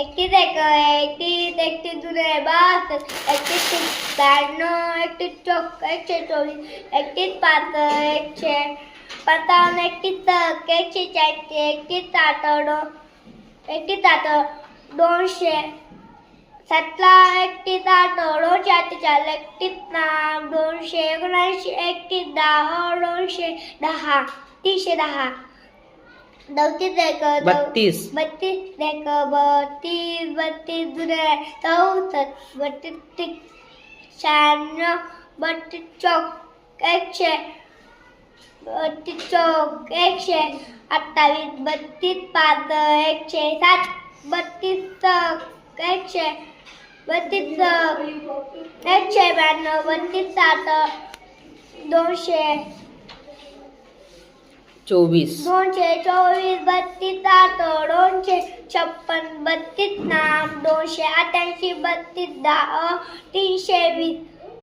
एकतीस एक एकतीस एकतीस दुने 62 एकतीस तीन 92 एकतीस चौक 124 एकतीस पाच 155 एकतीस सक 140 एकतीस आठ 200 सतरा एकतीस आठ 248 एकतीस 279 एकतीस 10 310 32 एक 32 32 एक 32 32 दुने 64 32 तीन 96 32 चौक 100 32 चौक 128 32 पाच 107 32 सक 100 32 सक 192 32 सात 200 24 224 32 आठ 256 32 नाम 288 32 10 320